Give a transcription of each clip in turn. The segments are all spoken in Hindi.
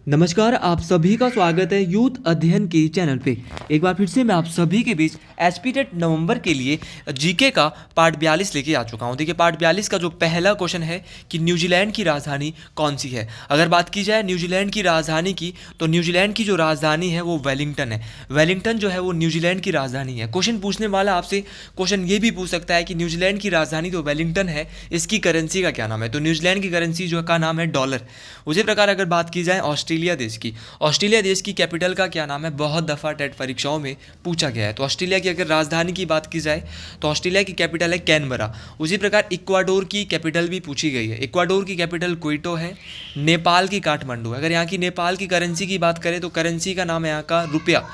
नमस्कार, आप सभी का स्वागत है यूथ अध्ययन के चैनल पे। एक बार फिर से मैं आप सभी के बीच एचपी टेट नवंबर के लिए जीके का पार्ट 42 लेके आ चुका हूँ। देखिए, पार्ट 42 का जो पहला क्वेश्चन है कि न्यूजीलैंड की राजधानी कौन सी है। अगर बात की जाए न्यूजीलैंड की राजधानी की, तो न्यूजीलैंड की जो राजधानी है वो वेलिंगटन है। वेलिंगटन जो है वो न्यूजीलैंड की राजधानी है। क्वेश्चन पूछने वाला आपसे क्वेश्चन ये भी पूछ सकता है कि न्यूजीलैंड की राजधानी तो वेलिंगटन है, इसकी करेंसी का क्या नाम है। तो न्यूजीलैंड की करेंसी जो का नाम है डॉलर। उसी प्रकार अगर बात की जाए ऑस्ट्रेलिया देश की, ऑस्ट्रेलिया देश की कैपिटल का क्या नाम है, बहुत दफ़ा टेट परीक्षाओं में पूछा गया है। तो ऑस्ट्रेलिया की अगर राजधानी की बात की जाए तो ऑस्ट्रेलिया की कैपिटल है कैनबरा। उसी प्रकार इक्वाडोर की कैपिटल भी पूछी गई है। इक्वाडोर की कैपिटल क्विटो है। नेपाल की काठमांडू है। अगर यहाँ की नेपाल की करेंसी की बात करें तो करेंसी का नाम है यहाँ का रुपया।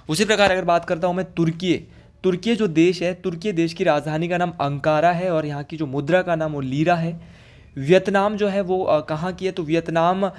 उसी प्रकार अगर बात करता हूँ मैं तुर्की, तुर्की जो देश है, तुर्की देश की राजधानी का नाम अंकारा है और यहाँ की जो मुद्रा का नाम वो लीरा है। वियतनाम जो है वो कहाँ की है, तो वियतनाम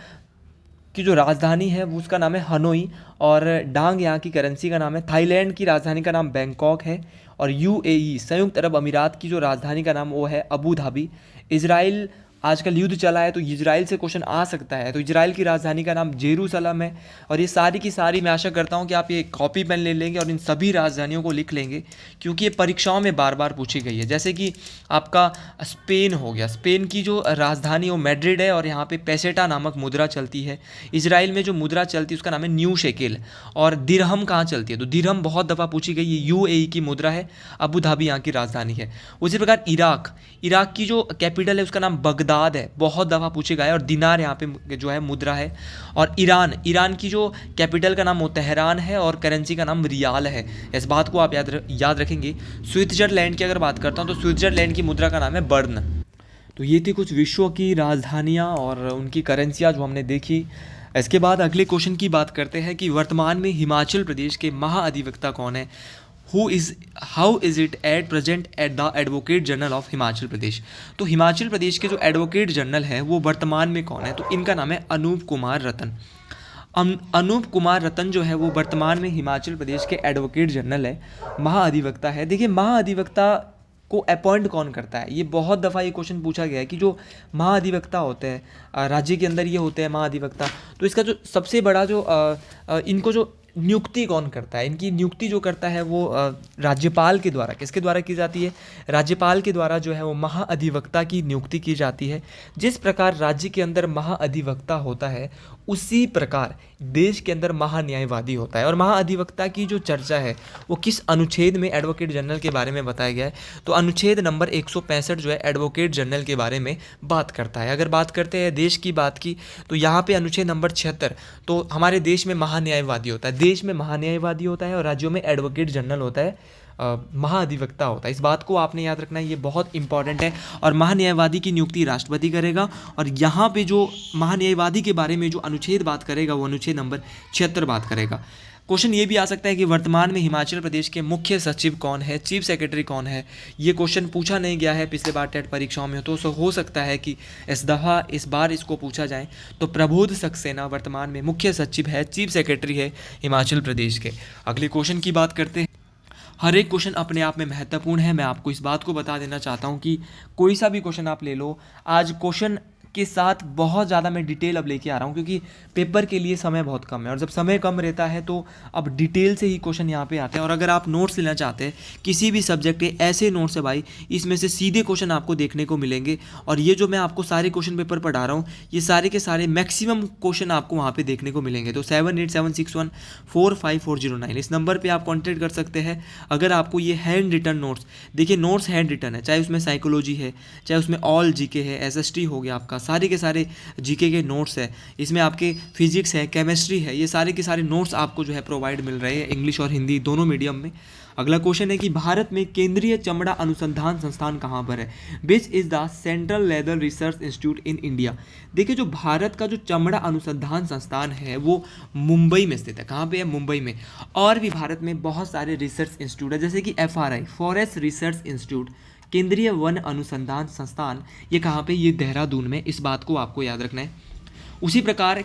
की जो राजधानी है वो उसका नाम है हनोई और डांग यहाँ की करेंसी का नाम है। थाईलैंड की राजधानी का नाम बैंकॉक है और यूएई संयुक्त अरब अमीरात की जो राजधानी का नाम वो है अबू धाबी। इजराइल, आजकल युद्ध चला है तो इजराइल से क्वेश्चन आ सकता है, तो इजराइल की राजधानी का नाम जेरूसलम है। और ये सारी की सारी मैं आशा करता हूँ कि आप ये कॉपी पेन ले लेंगे और इन सभी राजधानियों को लिख लेंगे, क्योंकि ये परीक्षाओं में बार बार पूछी गई है। जैसे कि आपका स्पेन हो गया, स्पेन की जो राजधानी वो मैड्रिड है और यहाँ पे पेसेटा नामक मुद्रा चलती है। इजराइल में जो मुद्रा चलती है उसका नाम है न्यू शेकेल। और दिरहम कहाँ चलती है, तो दिरहम बहुत दफ़ा पूछी गई, ये यूएई की मुद्रा है। अबू धाबी यहाँ की राजधानी है। उसी प्रकार इराक, इराक की जो कैपिटल है उसका नाम बगदाद है, बहुत दफ़ा पूछे गए। और दिनार यहाँ पे जो है मुद्रा है। और ईरान, ईरान की जो कैपिटल का नाम वो तेहरान है और करेंसी का नाम रियाल है। इस बात को आप याद रखेंगे। स्विट्जरलैंड की अगर बात करता हूँ तो स्विट्जरलैंड की मुद्रा का नाम है बर्न। तो ये थी कुछ विश्व की राजधानियाँ और उनकी करेंसियाँ जो हमने देखी। इसके बाद अगले क्वेश्चन की बात करते हैं कि वर्तमान में हिमाचल प्रदेश के महाअधिवक्ता कौन है। How is it at present at the advocate general of Himachal Pradesh. तो हिमाचल प्रदेश के जो एडवोकेट जनरल हैं वो वर्तमान में कौन है, तो इनका नाम है अनूप कुमार रतन। अनूप कुमार रतन जो है वो वर्तमान में हिमाचल प्रदेश के एडवोकेट जनरल है, महाअधिवक्ता है। देखिए, महाअधिवक्ता को अपॉइंट कौन करता है, ये बहुत दफ़ा ये क्वेश्चन पूछा गया है कि जो महाअधिवक्ता होते हैं राज्य के अंदर, ये होते हैं महाअधिवक्ता। तो इसका जो सबसे बड़ा जो इनको जो नियुक्ति कौन करता है, इनकी नियुक्ति जो करता है वो राज्यपाल के द्वारा, किसके द्वारा की जाती है, राज्यपाल के द्वारा जो है वो महाअधिवक्ता की नियुक्ति की जाती है। जिस प्रकार राज्य के अंदर महाअधिवक्ता होता है उसी प्रकार देश के अंदर महान्यायवादी होता है। और महाअधिवक्ता की जो चर्चा है वो किस अनुच्छेद में एडवोकेट जनरल के बारे में बताया गया है, तो अनुच्छेद नंबर 165 जो है एडवोकेट जनरल के बारे में बात करता है। अगर बात करते हैं देश की बात की, तो यहाँ पे अनुच्छेद नंबर 76, तो हमारे देश में महान्यायवादी होता है, देश में महान्यायवादी होता है और राज्यों में एडवोकेट जनरल होता है, महाअधिवक्ता होता है। इस बात को आपने याद रखना है, ये बहुत इंपॉर्टेंट है। और महान्यायवादी की नियुक्ति राष्ट्रपति करेगा। और यहाँ पे जो महान्यायवादी के बारे में जो अनुच्छेद बात करेगा वो अनुच्छेद नंबर 76 बात करेगा। क्वेश्चन ये भी आ सकता है कि वर्तमान में हिमाचल प्रदेश के मुख्य सचिव कौन है, चीफ सेक्रेटरी कौन है। ये क्वेश्चन पूछा नहीं गया है पिछले बार टेट परीक्षाओं में, तो हो सकता है कि इस बार इसको पूछा जाए। तो प्रबोध सक्सेना वर्तमान में मुख्य सचिव है, चीफ सेक्रेटरी है हिमाचल प्रदेश के। अगले क्वेश्चन की बात करते हैं। हर एक क्वेश्चन अपने आप में महत्वपूर्ण है। मैं आपको इस बात को बता देना चाहता हूँ कि कोई सा भी क्वेश्चन आप ले लो, आज क्वेश्चन के साथ बहुत ज़्यादा मैं डिटेल अब लेके आ रहा हूँ, क्योंकि पेपर के लिए समय बहुत कम है और जब समय कम रहता है तो अब डिटेल से ही क्वेश्चन यहाँ पे आते हैं। और अगर आप नोट्स लेना चाहते हैं किसी भी सब्जेक्ट के, ऐसे नोट्स है भाई, इसमें से सीधे क्वेश्चन आपको देखने को मिलेंगे। और ये जो मैं आपको सारे क्वेश्चन पेपर पढ़ा रहा हूँ, ये सारे के सारे मैक्सिमम क्वेश्चन आपको वहाँ पर देखने को मिलेंगे। तो 7876145409 इस नंबर पर आप कॉन्टेक्ट कर सकते हैं अगर आपको ये हैंड रिटन नोट्स, देखिए नोट्स हैंड रिटन है, चाहे उसमें साइकोलॉजी है, चाहे उसमें ऑल जीके है, एसएसटी हो गया आपका, सारे के सारे जीके के नोट्स है, इसमें आपके फिजिक्स है, केमिस्ट्री है, ये सारे के सारे नोट्स आपको जो है प्रोवाइड मिल रहे हैं इंग्लिश और हिंदी दोनों मीडियम में। अगला क्वेश्चन है कि भारत में केंद्रीय चमड़ा अनुसंधान संस्थान कहाँ पर है। Which is the central leather research institute in India. देखिए, जो भारत का जो चमड़ा अनुसंधान संस्थान है वो मुंबई में स्थित है। कहाँ पे है, मुंबई में। और भी भारत में बहुत सारे रिसर्च इंस्टीट्यूट है, जैसे कि FRI फॉरेस्ट रिसर्च इंस्टीट्यूट, केंद्रीय वन अनुसंधान संस्थान, ये कहाँ पे, ये देहरादून में। इस बात को आपको याद रखना है। उसी प्रकार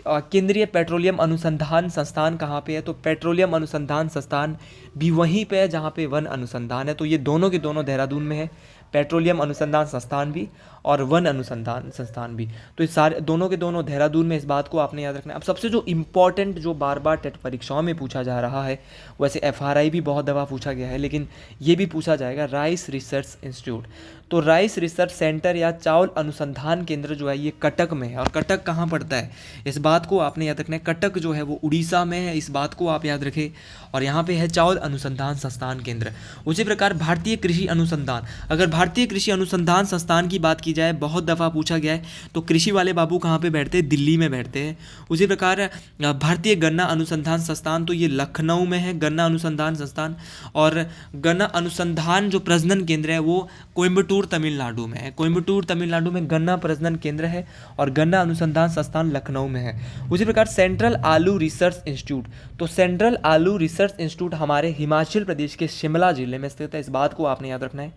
केंद्रीय पेट्रोलियम अनुसंधान संस्थान कहाँ पे है, तो पेट्रोलियम अनुसंधान संस्थान भी वहीं पे है जहाँ पे वन अनुसंधान है। तो ये दोनों के दोनों देहरादून में है, पेट्रोलियम अनुसंधान संस्थान भी और वन अनुसंधान संस्थान भी। तो इस सारे दोनों के दोनों देहरादून में, इस बात को आपने याद रखना है। अब सबसे जो इम्पोर्टेंट जो बार बार टेट परीक्षाओं में पूछा जा रहा है, वैसे एफआरआई भी बहुत दफ़ा पूछा गया है, लेकिन ये भी पूछा जाएगा, राइस रिसर्च इंस्टीट्यूट। तो राइस रिसर्च सेंटर या चावल अनुसंधान केंद्र जो है ये कटक में है। और कटक कहाँ पड़ता है, इस बात को आपने याद रखना है। कटक जो है वो उड़ीसा में है, इस बात को आप याद रखें। और यहाँ पे है चावल अनुसंधान संस्थान केंद्र। उसी प्रकार भारतीय कृषि अनुसंधान, अगर भारतीय कृषि अनुसंधान संस्थान की बात की जाए, बहुत दफ़ा पूछा गया है, तो कृषि वाले बाबू कहाँ पे बैठते हैं, दिल्ली में बैठते हैं। उसी प्रकार भारतीय गन्ना अनुसंधान संस्थान, तो ये लखनऊ में है गन्ना अनुसंधान संस्थान। और गन्ना अनुसंधान जो प्रजनन केंद्र है वो कोयम्बटूर तमिलनाडु में है। कोयम्बटूर तमिलनाडु में गन्ना प्रजनन केंद्र है और गन्ना अनुसंधान संस्थान लखनऊ में है। उसी प्रकार सेंट्रल आलू रिसर्च इंस्टीट्यूट, तो सेंट्रल आलू रिसर्च इंस्टीट्यूट हमारे हिमाचल प्रदेश के शिमला जिले में स्थित है, इस बात को आपने याद रखना है,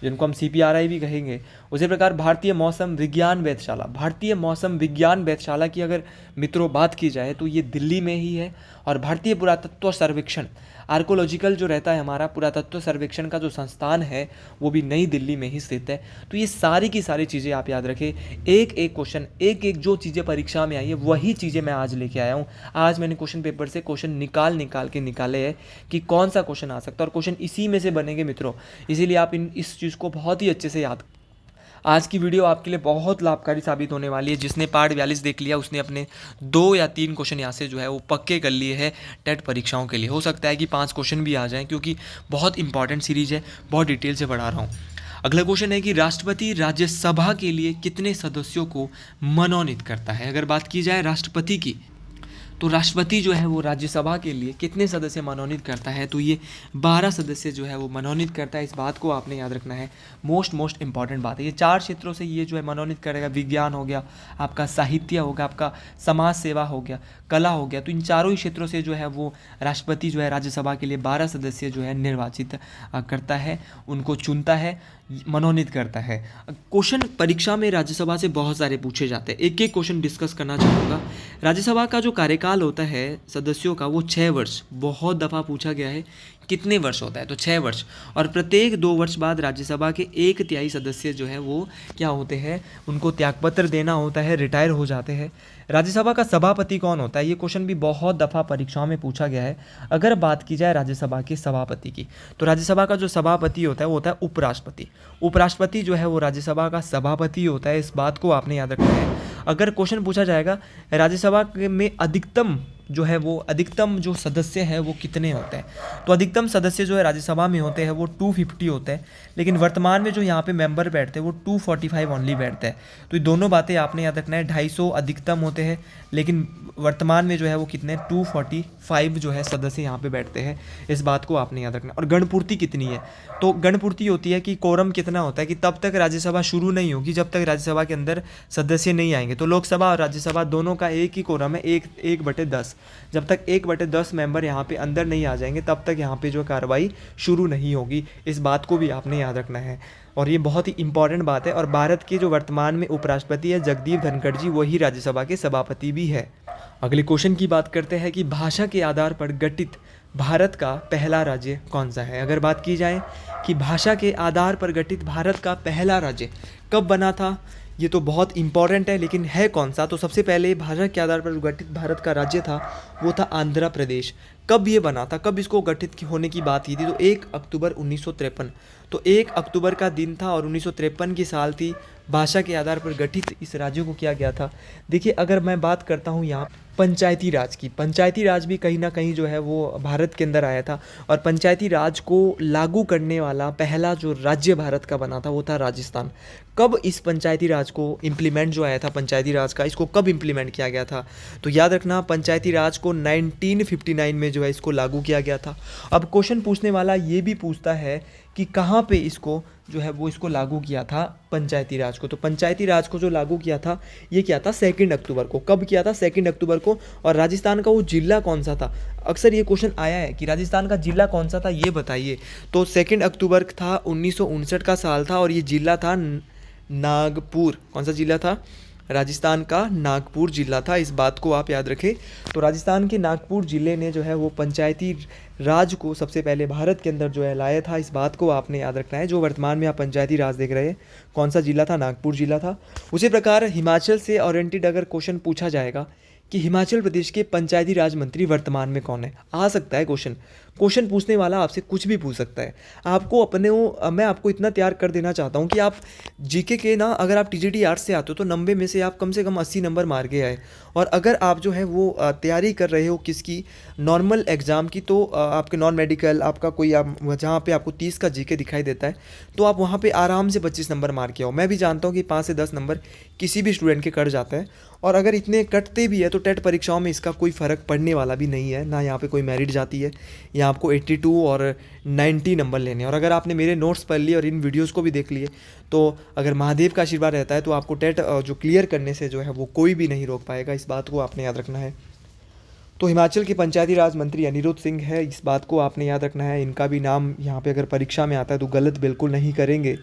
जिनको हम CPRI भी कहेंगे। उसी प्रकार भारतीय मौसम विज्ञान वेधशाला, भारतीय मौसम विज्ञान वेधशाला की अगर मित्रों बात की जाए तो ये दिल्ली में ही है। और भारतीय पुरातत्व सर्वेक्षण, आर्कोलॉजिकल जो रहता है हमारा पुरातत्व सर्वेक्षण का जो संस्थान है वो भी नई दिल्ली में ही स्थित है। तो ये सारी की सारी चीज़ें आप याद रखें। एक एक क्वेश्चन, एक एक जो चीज़ें परीक्षा में आई है वही चीज़ें मैं आज लेके आया हूँ। आज मैंने क्वेश्चन पेपर से क्वेश्चन निकाल के निकाले हैं कि कौन सा क्वेश्चन आ सकता है, और क्वेश्चन इसी में से बनेंगे मित्रों। इसीलिए आप इस चीज़ को बहुत ही अच्छे से याद। आज की वीडियो आपके लिए बहुत लाभकारी साबित होने वाली है। जिसने पार्ट 42 देख लिया उसने अपने 2 या 3 क्वेश्चन यहाँ से जो है वो पक्के कर लिए हैं टेट परीक्षाओं के लिए। हो सकता है कि 5 क्वेश्चन भी आ जाएं, क्योंकि बहुत इंपॉर्टेंट सीरीज है, बहुत डिटेल से पढ़ा रहा हूँ। अगला क्वेश्चन है कि राष्ट्रपति राज्यसभा के लिए कितने सदस्यों को मनोनीत करता है। अगर बात की जाए राष्ट्रपति की, तो राष्ट्रपति जो है वो राज्यसभा के लिए कितने सदस्य मनोनीत करता है, तो ये 12 सदस्य जो है वो मनोनीत करता है। इस बात को आपने याद रखना है, मोस्ट इंपॉर्टेंट बात है। ये 4 क्षेत्रों से ये जो है मनोनीत करेगा, विज्ञान हो गया, आपका साहित्य होगा, आपका समाज सेवा हो गया, कला हो गया। तो इन चारों ही क्षेत्रों से जो है वो राष्ट्रपति जो है राज्यसभा के लिए 12 सदस्य जो है निर्वाचित करता है, उनको चुनता है, मनोनीत करता है। क्वेश्चन परीक्षा में राज्यसभा से बहुत सारे पूछे जाते हैं, एक एक क्वेश्चन डिस्कस करना चाहूँगा। राज्यसभा का जो कार्यकाल होता है सदस्यों का वो 6 वर्ष, बहुत दफ़ा पूछा गया है कितने वर्ष होता है, तो 6 वर्ष। और प्रत्येक 2 वर्ष बाद राज्यसभा के 1/3 सदस्य जो है वो क्या होते हैं, उनको त्यागपत्र देना होता है, रिटायर हो जाते हैं। राज्यसभा का सभापति कौन होता है, ये क्वेश्चन भी बहुत दफ़ा परीक्षाओं में पूछा गया है। अगर बात की जाए राज्यसभा के सभापति की, तो राज्यसभा का जो सभापति होता है वो होता है उपराष्ट्रपति। उपराष्ट्रपति जो है वो राज्यसभा का सभापति होता है, इस बात को आपने याद रखना है। अगर क्वेश्चन पूछा जाएगा राज्यसभा में अधिकतम जो है वो अधिकतम जो सदस्य हैं वो कितने होते हैं, तो अधिकतम सदस्य जो है राज्यसभा में होते हैं वो 250 होते हैं, लेकिन वर्तमान में जो यहाँ पे मेंबर बैठते हैं वो 245 ओनली बैठते हैं। तो ये दोनों बातें आपने याद रखना है। 250 अधिकतम होते हैं, लेकिन वर्तमान में जो है वो कितने 245 जो है सदस्य यहाँ पे बैठते हैं, इस बात को आपने याद रखना। और गणपूर्ति कितनी है, तो गणपूर्ति होती है कि कोरम कितना होता है कि तब तक राज्यसभा शुरू नहीं होगी जब तक राज्यसभा के अंदर सदस्य नहीं आएंगे। तो लोकसभा और राज्यसभा दोनों का एक ही कोरम है, 1/10। जब तक 1/10 मेंबर यहाँ पे अंदर नहीं आ जाएंगे तब तक यहाँ पे जो कार्रवाई शुरू नहीं होगी, इस बात को भी आपने याद रखना है। और ये बहुत ही इंपॉर्टेंट बात है। और भारत के जो वर्तमान में उपराष्ट्रपति है जगदीप धनखड़ जी, वही राज्यसभा के सभापति भी है। अगले क्वेश्चन की बात करते हैं कि भाषा के आधार पर गठित भारत का पहला राज्य कौन सा है। अगर बात की जाए कि भाषा के आधार पर गठित भारत का पहला राज्य कब बना था, ये तो बहुत इंपॉर्टेंट है, लेकिन है कौन सा, तो सबसे पहले भाषा के आधार पर गठित भारत का राज्य था वो था आंध्र प्रदेश। कब ये बना था, कब इसको गठित होने की बात की थी, तो 1 अक्टूबर 1953। तो 1 अक्टूबर का दिन था और 1953 की साल थी। भाषा के आधार पर गठित इस राज्य को किया गया था। देखिए अगर मैं बात करता हूँ यहाँ पंचायती राज की, पंचायती राज भी कहीं ना कहीं जो है वो भारत के अंदर आया था। और पंचायती राज को लागू करने वाला पहला जो राज्य भारत का बना था वो था राजस्थान। कब इस पंचायती राज को इम्प्लीमेंट जो आया था पंचायती राज का, इसको कब इम्प्लीमेंट किया गया था, तो याद रखना पंचायती राज को 1959 में जो है इसको लागू किया गया था। अब क्वेश्चन पूछने वाला ये भी पूछता है कि कहाँ पे इसको जो है वो इसको लागू किया था पंचायती राज को, तो पंचायती राज को जो लागू किया था ये क्या था 2 अक्टूबर को। कब किया था 2 अक्टूबर को। और राजस्थान का वो जिला कौन सा था, अक्सर ये क्वेश्चन आया है कि राजस्थान का जिला कौन सा था ये बताइए, तो 2 अक्टूबर था 1959 का साल था और ये जिला था नागपुर। कौन सा जिला था, राजस्थान का नागपुर जिला था, इस बात को आप याद रखें। तो राजस्थान के नागपुर ज़िले ने जो है वो पंचायती राज को सबसे पहले भारत के अंदर जो है लाया था, इस बात को आपने याद रखना है। जो वर्तमान में आप पंचायती राज देख रहे हैं, कौन सा जिला था? नागपुर जिला था। उसी प्रकार हिमाचल से ओरिएंटेड अगर क्वेश्चन पूछा जाएगा कि हिमाचल प्रदेश के पंचायती राज मंत्री वर्तमान में कौन है, आ सकता है क्वेश्चन पूछने वाला आपसे कुछ भी पूछ सकता है। आपको मैं आपको इतना तैयार कर देना चाहता हूँ कि आप जीके के ना, अगर आप टीजीटी आर्ट्स से आते हो तो 90 में से आप कम से कम 80 नंबर मार के आए। और अगर आप जो है वो तैयारी कर रहे हो किसकी, नॉर्मल एग्ज़ाम की, तो आपके नॉन मेडिकल आपका कोई जहाँ पे आपको 30 का जीके दिखाई देता है, तो आप वहाँ पे आराम से 25 नंबर मार के आओ। मैं भी जानता हूँ कि 5 से 10 नंबर किसी भी स्टूडेंट के कट जाता है, और अगर इतने कटते भी है तो टेट परीक्षाओं में इसका कोई फ़र्क पड़ने वाला भी नहीं है ना। यहाँ पे कोई मेरिट जाती है, यहाँ आपको 82 और 90 नंबर लेने हैं। और अगर आपने मेरे नोट्स पढ़ लिए और इन वीडियोस को भी देख लिए, तो अगर महादेव का आशीर्वाद रहता है तो आपको टेट जो क्लियर करने से जो है वो कोई भी नहीं रोक पाएगा। इस बात को आपने याद रखना है। तो हिमाचल के पंचायती राज मंत्री अनिरुद्ध सिंह है, इस बात को आपने याद रखना है। इनका भी नाम यहाँ पे अगर परीक्षा में आता है तो गलत बिल्कुल नहीं करेंगे।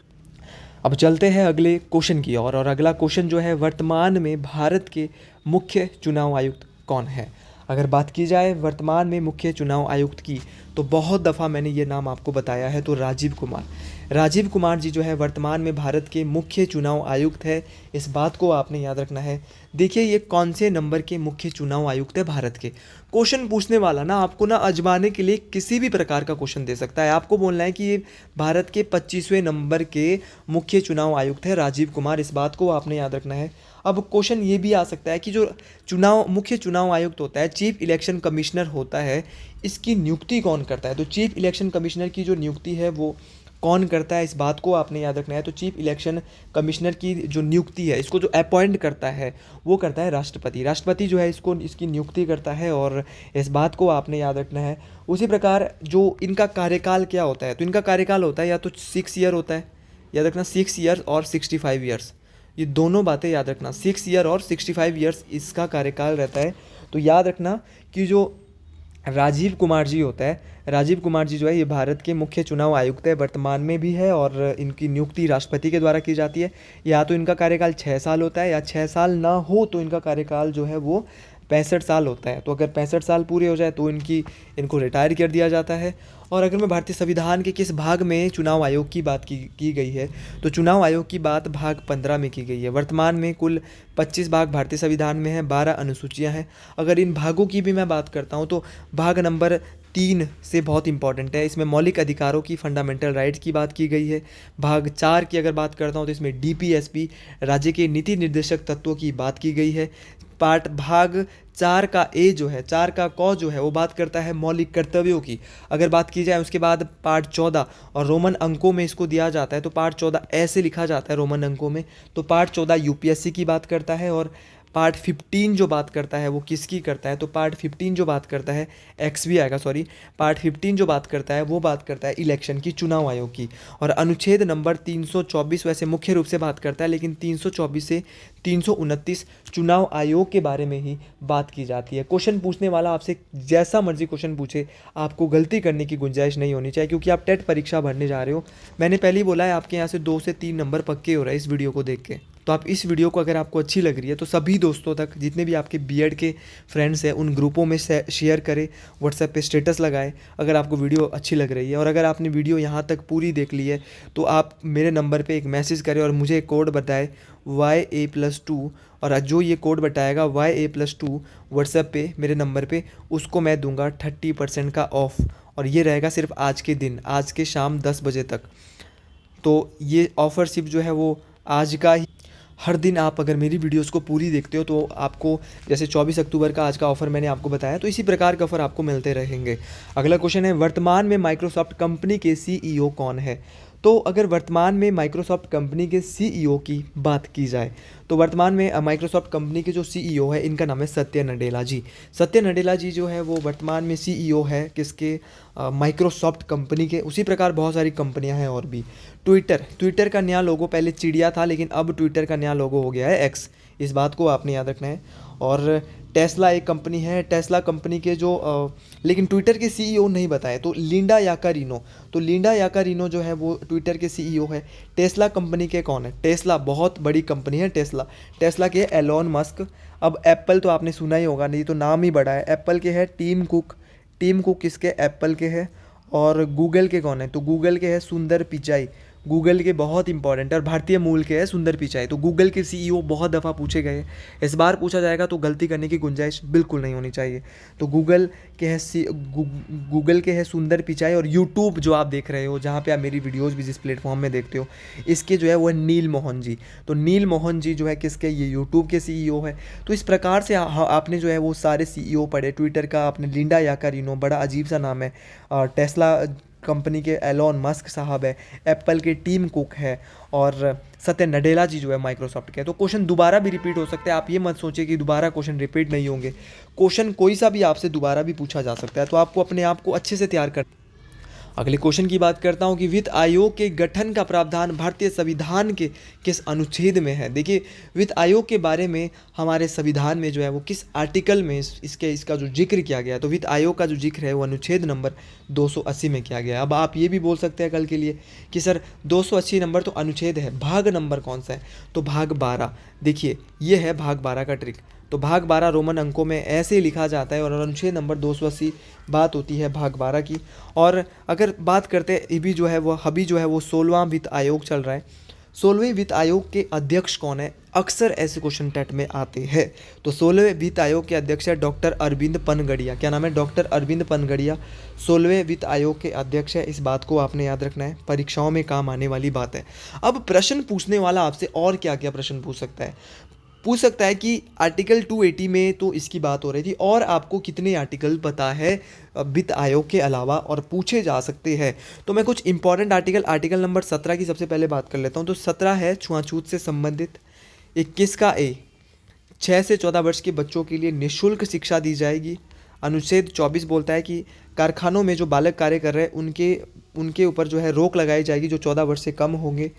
अब चलते हैं अगले क्वेश्चन की ओर, और अगला क्वेश्चन जो है, वर्तमान में भारत के मुख्य चुनाव आयुक्त कौन है? अगर बात की जाए वर्तमान में मुख्य चुनाव आयुक्त की, तो बहुत दफ़ा मैंने ये नाम आपको बताया है, तो राजीव कुमार जी जो है वर्तमान में भारत के मुख्य चुनाव आयुक्त है। इस बात को आपने याद रखना है। देखिए ये कौन से नंबर के मुख्य चुनाव आयुक्त है भारत के। क्वेश्चन पूछने वाला ना आपको ना आजमाने के लिए किसी भी प्रकार का क्वेश्चन दे सकता है। आपको बोलना है कि ये भारत के 25वें नंबर के मुख्य चुनाव आयुक्त है राजीव कुमार, इस बात को आपने याद रखना है। अब क्वेश्चन ये भी आ सकता है कि जो मुख्य चुनाव आयुक्त होता है, चीफ इलेक्शन कमिश्नर होता है, इसकी नियुक्ति कौन करता है? तो चीफ इलेक्शन कमिश्नर की जो नियुक्ति है वो कौन करता है, इस बात को आपने याद रखना है। तो चीफ इलेक्शन कमिश्नर की जो नियुक्ति है, इसको जो अपॉइंट करता है वो करता है राष्ट्रपति जो है इसकी नियुक्ति करता है, और इस बात को आपने याद रखना है। उसी प्रकार जो इनका कार्यकाल क्या होता है, तो इनका कार्यकाल होता है या तो 6 ईयर होता है, याद रखना 6 ईयर्स और 65 ईयर्स, ये दोनों बातें याद रखना। 6 ईयर और 65 ईयर्स इसका कार्यकाल रहता है। तो याद रखना कि जो राजीव कुमार जी होता है, राजीव कुमार जी जो है ये भारत के मुख्य चुनाव आयुक्त है, वर्तमान में भी है, और इनकी नियुक्ति राष्ट्रपति के द्वारा की जाती है। या तो इनका कार्यकाल 6 साल होता है, या 6 साल ना हो तो इनका कार्यकाल जो है वो 65 साल होता है। तो अगर 65 साल पूरे हो जाए तो इनको रिटायर कर दिया जाता है। और अगर मैं भारतीय संविधान के किस भाग में चुनाव आयोग की बात की गई है, तो चुनाव आयोग की बात भाग 15 में की गई है। वर्तमान में कुल 25 भाग भारतीय संविधान में हैं, 12 अनुसूचियां हैं। अगर इन भागों की भी मैं बात करता हूं तो भाग नंबर 3 से बहुत इंपॉर्टेंट है, इसमें मौलिक अधिकारों की, फंडामेंटल राइट्स की बात की गई है। भाग 4 की अगर बात करता हूँ तो इसमें डीपीएसपी, राज्य के नीति निर्देशक तत्वों की बात की गई है। भाग 4 का ए जो है, 4 का क जो है वो बात करता है मौलिक कर्तव्यों की। अगर बात की जाए उसके बाद पार्ट 14, और रोमन अंकों में इसको दिया जाता है, तो पार्ट 14 ऐसे लिखा जाता है रोमन अंकों में। तो पार्ट 14 यूपीएससी की बात करता है। और पार्ट 15 जो बात करता है वो किसकी करता है, तो पार्ट 15 जो बात करता है, एक्स भी आएगा सॉरी, पार्ट 15 जो बात करता है वो बात करता है इलेक्शन की, चुनाव आयोग की। और अनुच्छेद नंबर 324 वैसे मुख्य रूप से बात करता है, लेकिन 324 से 329 चुनाव आयोग के बारे में ही बात की जाती है। क्वेश्चन पूछने वाला आपसे जैसा मर्जी क्वेश्चन पूछे, आपको गलती करने की गुंजाइश नहीं होनी चाहिए, क्योंकि आप टेट परीक्षा भरने जा रहे हो। मैंने पहले ही बोला है आपके यहाँ से 2 से 3 नंबर पक्के हो रहे हैं इस वीडियो को देख के। तो आप इस वीडियो को अगर आपको अच्छी लग रही है तो सभी दोस्तों तक, जितने भी आपके बीएड के फ्रेंड्स हैं, उन ग्रुपों में शेयर करें, व्हाट्सएप पे स्टेटस लगाएं अगर आपको वीडियो अच्छी लग रही है। और अगर आपने वीडियो यहाँ तक पूरी देख ली है तो आप मेरे नंबर पे एक मैसेज करें और मुझे एक कोड बताएं YA+2, और जो ये कोड बताएगा YA+2 व्हाट्सएप पे मेरे नंबर पे, उसको मैं दूंगा 30% का ऑफ़। और ये रहेगा सिर्फ आज के दिन, आज के शाम 10 बजे तक। तो ये ऑफ़र सिर्फ जो है वो आज का ही, हर दिन आप अगर मेरी वीडियोस को पूरी देखते हो तो आपको, जैसे 24 अक्टूबर का आज का ऑफ़र मैंने आपको बताया, तो इसी प्रकार का ऑफ़र आपको मिलते रहेंगे। अगला क्वेश्चन है, वर्तमान में माइक्रोसॉफ्ट कंपनी के सीईओ कौन है? तो अगर वर्तमान में माइक्रोसॉफ्ट कंपनी के सीईओ की बात की जाए, तो वर्तमान में माइक्रोसॉफ्ट कंपनी के जो सीईओ है, इनका नाम है सत्य नडेला जी। सत्य नडेला जी जो है वो वर्तमान में सीईओ है किसके? माइक्रोसॉफ्ट कंपनी के। उसी प्रकार बहुत सारी कंपनियां हैं और भी। ट्विटर का नया लोगो पहले चिड़िया था, लेकिन अब ट्विटर का नया लोगो हो गया है एक्स, इस बात को आपने याद रखना है। और टेस्ला एक कंपनी है, टेस्ला कंपनी के लेकिन ट्विटर के सीईओ नहीं बताए, तो लिंडा याकारिनो जो है वो ट्विटर के सीईओ है। टेस्ला कंपनी के कौन है? टेस्ला बहुत बड़ी कंपनी है, टेस्ला के एलोन मस्क। अब एप्पल तो आपने सुना ही होगा, नहीं तो नाम ही बड़ा है। एप्पल के है टिम कुक, टीम कुक किसके, एप्पल के है। और गूगल के कौन है, तो गूगल के है सुंदर पिचाई, गूगल के बहुत इंपॉर्टेंट है, और भारतीय मूल के है सुंदर पिचाई। तो गूगल के सीईओ बहुत दफ़ा पूछे गए, इस बार पूछा जाएगा तो गलती करने की गुंजाइश बिल्कुल नहीं होनी चाहिए। तो गूगल के है गूगल के है सुंदर पिचाई। और यूट्यूब जो आप देख रहे हो, जहाँ पे आप मेरी वीडियोस भी जिस प्लेटफॉर्म में देखते हो, इसके जो है वो है नील मोहन जी। तो नील मोहन जी जो है किसके, ये यूट्यूब के सीईओ है। तो इस प्रकार से आपने जो है वो सारे सीईओ पढ़े। ट्विटर का आपने लिंडा याकारिनो, बड़ा अजीब सा नाम है। टेस्ला कंपनी के एलॉन मस्क साहब है। एप्पल के टीम कुक है। और सत्य नडेला जी जो है माइक्रोसॉफ्ट के। तो क्वेश्चन दोबारा भी रिपीट हो सकते हैं, आप ये मत सोचिए कि दोबारा क्वेश्चन रिपीट नहीं होंगे। क्वेश्चन कोई सा भी आपसे दोबारा भी पूछा जा सकता है, तो आपको अपने आप को अच्छे से तैयार कर। अगले क्वेश्चन की बात करता हूं कि वित्त आयोग के गठन का प्रावधान भारतीय संविधान के किस अनुच्छेद में है। देखिए, वित्त आयोग के बारे में हमारे संविधान में जो है वो किस आर्टिकल में इसका जो जिक्र किया गया है, तो वित्त आयोग का जो जिक्र है वो अनुच्छेद नंबर 280 में किया गया है। अब आप ये भी बोल सकते हैं कल के लिए कि सर 280 नंबर तो अनुच्छेद है, भाग नंबर कौन सा है, तो भाग 12। देखिए, ये है भाग 12 का ट्रिक। तो भाग 12 रोमन अंकों में ऐसे ही लिखा जाता है, और अनुच्छेद नंबर 280 बात होती है भाग 12 की। और अगर बात करते हैं अभी जो है वो 16वां वित्त आयोग चल रहा है। 16वें वित्त आयोग के अध्यक्ष कौन है, अक्सर ऐसे क्वेश्चन टेट में आते हैं। तो 16वें वित्त आयोग के अध्यक्ष है डॉक्टर अरविंद पनगड़िया। क्या नाम है, डॉक्टर अरविंद पनगड़िया 16वें वित्त आयोग के अध्यक्ष है। इस बात को आपने याद रखना है, परीक्षाओं में काम आने वाली बात है। अब प्रश्न पूछने वाला आपसे और क्या क्या प्रश्न पूछ सकता है कि आर्टिकल 280 में तो इसकी बात हो रही थी, और आपको कितने आर्टिकल पता है वित्त आयोग के अलावा, और पूछे जा सकते हैं। तो मैं कुछ इंपॉर्टेंट आर्टिकल नंबर 17 की सबसे पहले बात कर लेता हूँ। तो 17 है छुआछूत से संबंधित। 21 का ए, 6 से 14 वर्ष के बच्चों के लिए निःशुल्क शिक्षा दी जाएगी। अनुच्छेद 24 बोलता है कि कारखानों में जो बालक कार्य कर रहे हैं उनके ऊपर जो है रोक लगाई जाएगी जो 14 वर्ष से कम होंगे।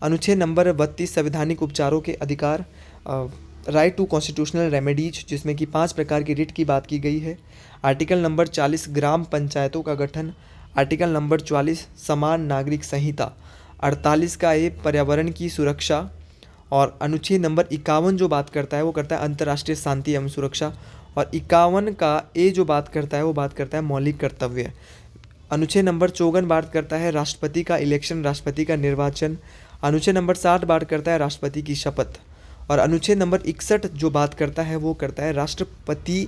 अनुच्छेद नंबर 32 संवैधानिक उपचारों के अधिकार, राइट टू कॉन्स्टिट्यूशनल रेमेडीज, जिसमें कि 5 प्रकार की रिट की बात की गई है। आर्टिकल नंबर 40 ग्राम पंचायतों का गठन। आर्टिकल नंबर 44 समान नागरिक संहिता। 48 का ए पर्यावरण की सुरक्षा। और अनुच्छेद नंबर 51 जो बात करता है वो करता है अंतर्राष्ट्रीय शांति एवं सुरक्षा। और 51 का ए जो बात करता है वो बात करता है मौलिक कर्तव्य। अनुच्छेद नंबर 54 बात करता है राष्ट्रपति का इलेक्शन, राष्ट्रपति का निर्वाचन। अनुच्छेद नंबर 60 बात करता है राष्ट्रपति की शपथ। और अनुच्छेद नंबर 61 जो बात करता है वो करता है राष्ट्रपति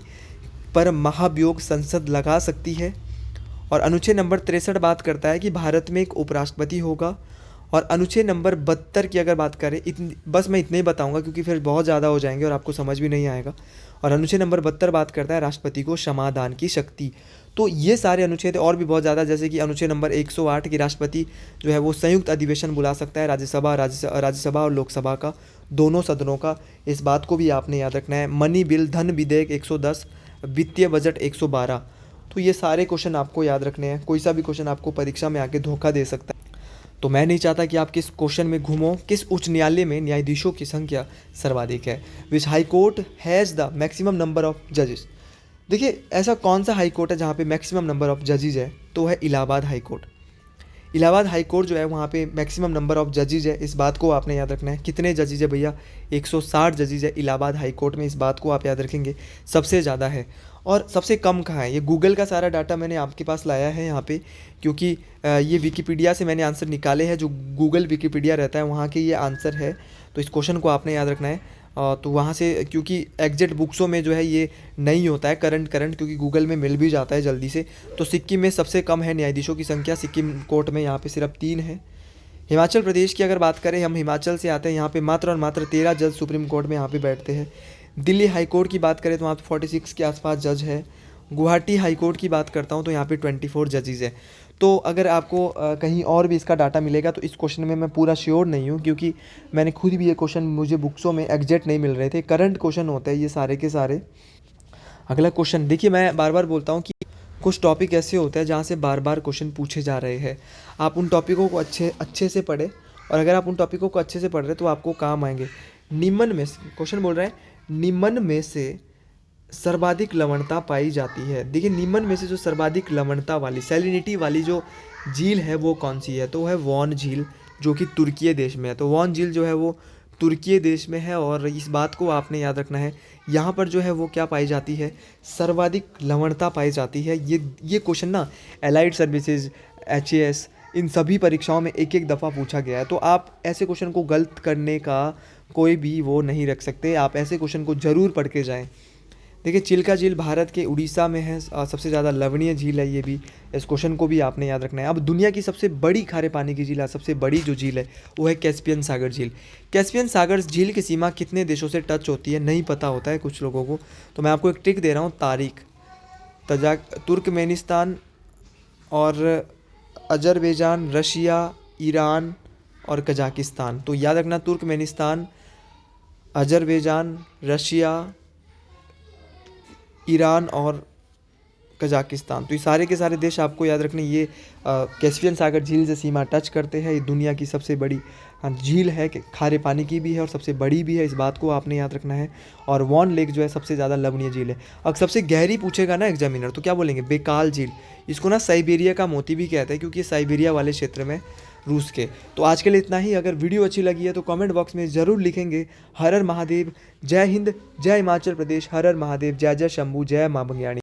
पर महाभियोग संसद लगा सकती है। और अनुच्छेद नंबर 63 बात करता है कि भारत में एक उपराष्ट्रपति होगा। और अनुच्छेद नंबर 72 की अगर बात करें, बस मैं इतने ही बताऊंगा क्योंकि फिर बहुत ज़्यादा हो जाएंगे और आपको समझ भी नहीं आएगा। और अनुच्छेद नंबर 72 बात करता है राष्ट्रपति को क्षमादान की शक्ति। तो ये सारे अनुच्छेद और भी बहुत ज़्यादा, जैसे कि अनुच्छेद नंबर 108 की राष्ट्रपति जो है वो संयुक्त अधिवेशन बुला सकता है, राज्यसभा और लोकसभा का, दोनों सदनों का। इस बात को भी आपने याद रखना है। मनी बिल, धन विधेयक 110, वित्तीय बजट 112। तो ये सारे क्वेश्चन आपको याद रखने हैं। कोई सा भी क्वेश्चन आपको परीक्षा में आके धोखा दे सकता है। तो मैं नहीं चाहता कि आप किस क्वेश्चन में घूमो। किस उच्च न्यायालय में न्यायाधीशों की संख्या सर्वाधिक है? Which high court has the maximum number of जजेस? देखिए, ऐसा कौन सा हाई कोर्ट है जहाँ पे मैक्सिमम नंबर ऑफ जजेज है? तो है Allahabad high court. Allahabad high court जो है वहाँ पे मैक्सिमम नंबर ऑफ जजेज है। इस बात को आपने याद रखना है। कितने जजेज है भैया? 160 जजेज है इलाहाबाद हाई कोर्ट में। इस बात को आप याद रखेंगे। सबसे ज़्यादा है। और सबसे कम कहाँ है? ये गूगल का सारा डाटा मैंने आपके पास लाया है यहाँ पे, क्योंकि ये विकिपीडिया से मैंने आंसर निकाले हैं। जो गूगल विकिपीडिया रहता है वहाँ के ये आंसर है। तो इस क्वेश्चन को आपने याद रखना है। तो वहाँ से, क्योंकि एग्जैक्ट बुक्सों में जो है ये नहीं होता है करंट, क्योंकि गूगल में मिल भी जाता है जल्दी से। तो सिक्किम में सबसे कम है न्यायाधीशों की संख्या। सिक्किम कोर्ट में यहाँ पे सिर्फ 3 है। हिमाचल प्रदेश की अगर बात करें, हम हिमाचल से आते हैं, यहाँ पे मात्र और मात्र 13 जज सुप्रीम कोर्ट में यहाँ पे बैठते हैं। दिल्ली हाई कोर्ट की बात करें तो वहाँ पे 46 के आसपास जज है। गुवाहाटी हाई कोर्ट की बात करता हूँ तो यहाँ पे 24 जजेज़ है। तो अगर आपको कहीं और भी इसका डाटा मिलेगा तो इस क्वेश्चन में मैं पूरा श्योर नहीं हूँ, क्योंकि मैंने खुद भी ये क्वेश्चन, मुझे बुक्सों में एग्जैक्ट नहीं मिल रहे थे। करंट क्वेश्चन होते हैं ये सारे के सारे। अगला क्वेश्चन देखिए, मैं बार बार बोलता हूँ कि कुछ टॉपिक ऐसे होते हैं जहाँ से बार बार क्वेश्चन पूछे जा रहे हैं। आप उन टॉपिकों को अच्छे से पढ़ें, और अगर आप उन टॉपिकों को अच्छे से पढ़ रहे हैं तो आपको काम आएंगे। निम्न में से क्वेश्चन बोल रहा है, निम्न में से सर्वाधिक लवणता पाई जाती है। देखिए, निम्न में से जो सर्वाधिक लवणता वाली, सैलिनिटी वाली जो झील है वो कौन सी है? तो है वॉन झील, जो कि तुर्की देश में है। तो वॉन झील जो है वो तुर्की देश में है और इस बात को आपने याद रखना है। यहाँ पर जो है वो क्या पाई जाती है, सर्वाधिक लवणता पाई जाती है। ये क्वेश्चन ना एलाइड सर्विसेज, HAS, इन सभी परीक्षाओं में एक एक दफ़ा पूछा गया है। तो आप ऐसे क्वेश्चन को गलत करने का कोई भी वो नहीं रख सकते, आप ऐसे क्वेश्चन को ज़रूर पढ़ के जाएँ। देखिए चिल्का झील भारत के उड़ीसा में है, सबसे ज़्यादा लवणीय झील है ये भी, इस क्वेश्चन को भी आपने याद रखना है। अब दुनिया की सबसे बड़ी खारे पानी की झील है, सबसे बड़ी जो झील है वो है कैस्पियन सागर झील। कैस्पियन सागर झील की सीमा कितने देशों से टच होती है नहीं पता होता है कुछ लोगों को, तो मैं आपको एक ट्रिक दे रहा हूँ, तारीख, तुर्कमेनिस्तान और अजरबैजान, रशिया, ईरान और कजाकिस्तान। तो याद रखना तुर्कमेनिस्तान, अजरबैजान, रशिया, ईरान और कजाकिस्तान। तो ये सारे के सारे देश आपको याद रखने, ये कैस्पियन सागर झील से सीमा टच करते हैं। ये दुनिया की सबसे बड़ी झील है, खारे पानी की भी है और सबसे बड़ी भी है, इस बात को आपने याद रखना है। और वॉन लेक जो है सबसे ज़्यादा लवणीय झील है। अब सबसे गहरी पूछेगा ना एग्जामिनर तो क्या बोलेंगे, बेकाल झील। इसको ना साइबेरिया का मोती भी कहते हैं क्योंकि ये साइबेरिया वाले क्षेत्र में रूस के। तो आज के लिए इतना ही। अगर वीडियो अच्छी लगी है तो कमेंट बॉक्स में ज़रूर लिखेंगे हर हर महादेव, जय हिंद, जय हिमाचल प्रदेश, हर हर महादेव, जय जय शंभू, जय माँ बंग्याणी।